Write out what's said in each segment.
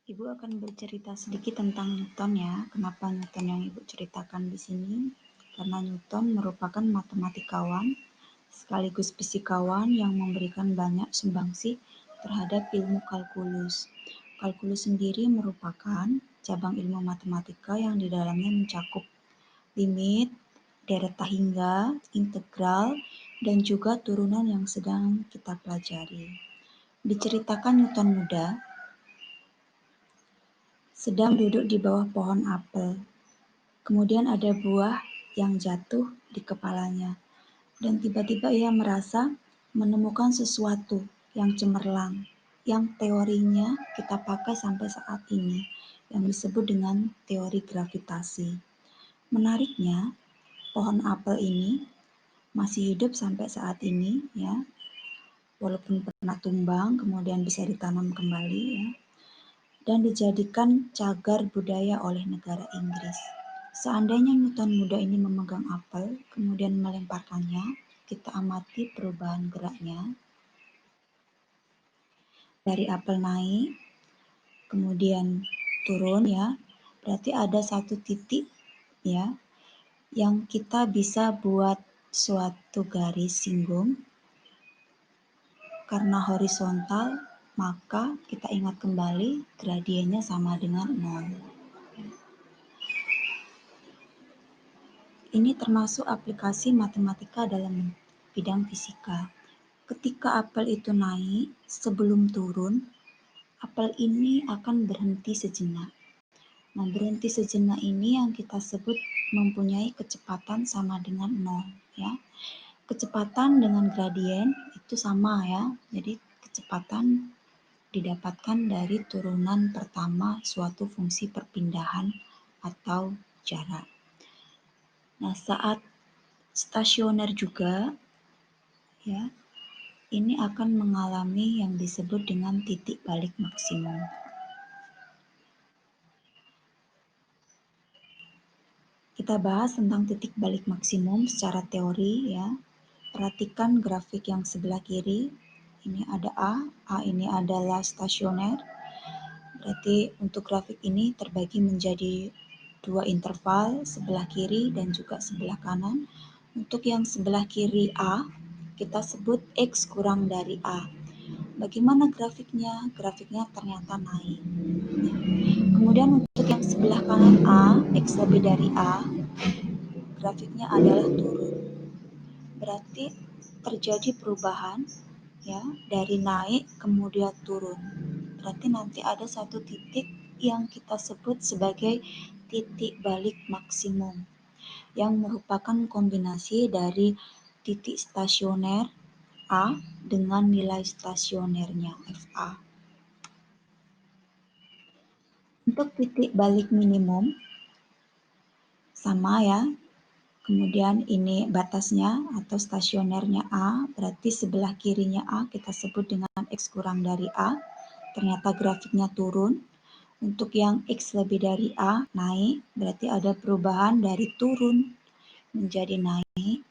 Ibu akan bercerita sedikit tentang Newton ya. Kenapa Newton yang Ibu ceritakan di sini? Karena Newton merupakan matematikawan sekaligus fisikawan yang memberikan banyak sumbangsih terhadap ilmu kalkulus. Kalkulus sendiri merupakan cabang ilmu matematika yang di dalamnya mencakup limit, deret hingga, integral, dan juga turunan yang sedang kita pelajari. Diceritakan Newton muda sedang duduk di bawah pohon apel. Kemudian ada buah yang jatuh di kepalanya. Dan tiba-tiba ia merasa menemukan sesuatu yang cemerlang, yang teorinya kita pakai sampai saat ini, yang disebut dengan teori gravitasi. Menariknya, pohon apel ini masih hidup sampai saat ini, ya, walaupun pernah tumbang, kemudian bisa ditanam kembali, ya, dan dijadikan cagar budaya oleh negara Inggris. Seandainya Newton muda ini memegang apel, kemudian melemparkannya, kita amati perubahan geraknya. Dari apel naik, kemudian turun ya, berarti ada satu titik ya, yang kita bisa buat suatu garis singgung. Karena horizontal, maka kita ingat kembali gradiennya sama dengan 0. Ini termasuk aplikasi matematika dalam bidang fisika. Ketika apel itu naik, sebelum turun, apel ini akan berhenti sejenak. Nah, berhenti sejenak ini yang kita sebut mempunyai kecepatan sama dengan 0. Ya. Kecepatan dengan gradien itu sama ya. Jadi kecepatan didapatkan dari turunan pertama suatu fungsi perpindahan atau jarak. Nah, saat stasioner juga ya, ini akan mengalami yang disebut dengan titik balik maksimum. Kita bahas tentang titik balik maksimum secara teori ya. Perhatikan grafik yang sebelah kiri. Ini ada A ini adalah stasioner. Berarti untuk grafik ini terbagi menjadi dua interval, sebelah kiri dan juga sebelah kanan. Untuk yang sebelah kiri A, kita sebut X kurang dari A. Bagaimana grafiknya? Grafiknya ternyata naik. Kemudian untuk yang sebelah kanan A, X lebih dari A, grafiknya adalah turun. Berarti terjadi perubahan ya, dari naik kemudian turun. Berarti nanti ada satu titik yang kita sebut sebagai titik balik maksimum, yang merupakan kombinasi dari titik stasioner A dengan nilai stasionernya FA. Untuk titik balik minimum sama ya. Kemudian ini batasnya atau stasionernya A, berarti sebelah kirinya A kita sebut dengan X kurang dari A. Ternyata grafiknya turun. Untuk yang X lebih dari A naik, berarti ada perubahan dari turun menjadi naik.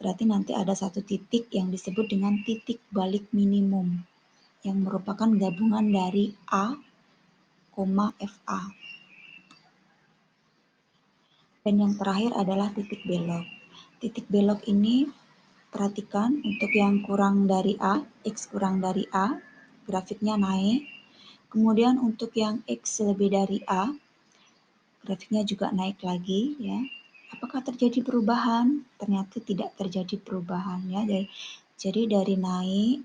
Berarti nanti ada satu titik yang disebut dengan titik balik minimum, yang merupakan gabungan dari A, FA. Dan yang terakhir adalah titik belok. Titik belok ini perhatikan untuk yang kurang dari A, X kurang dari A, grafiknya naik. Kemudian untuk yang X lebih dari A, grafiknya juga naik lagi ya. Apakah terjadi perubahan? Ternyata tidak terjadi perubahan ya. Jadi dari naik,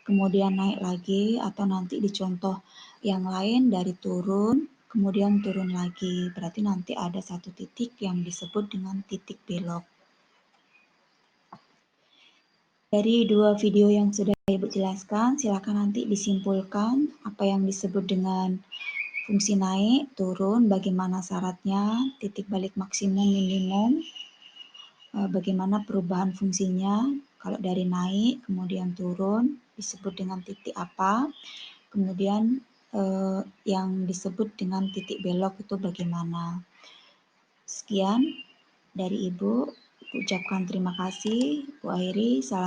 kemudian naik lagi, atau nanti di contoh yang lain dari turun, kemudian turun lagi. Berarti nanti ada satu titik yang disebut dengan titik belok. Dari dua video yang sudah Ibu jelaskan, silakan nanti disimpulkan apa yang disebut dengan fungsi naik, turun, bagaimana syaratnya, titik balik maksimum, minimum, bagaimana perubahan fungsinya, kalau dari naik, kemudian turun, disebut dengan titik apa, kemudian yang disebut dengan titik belok itu bagaimana. Sekian dari Ibu, ucapkan terima kasih, Bu akhiri, salam.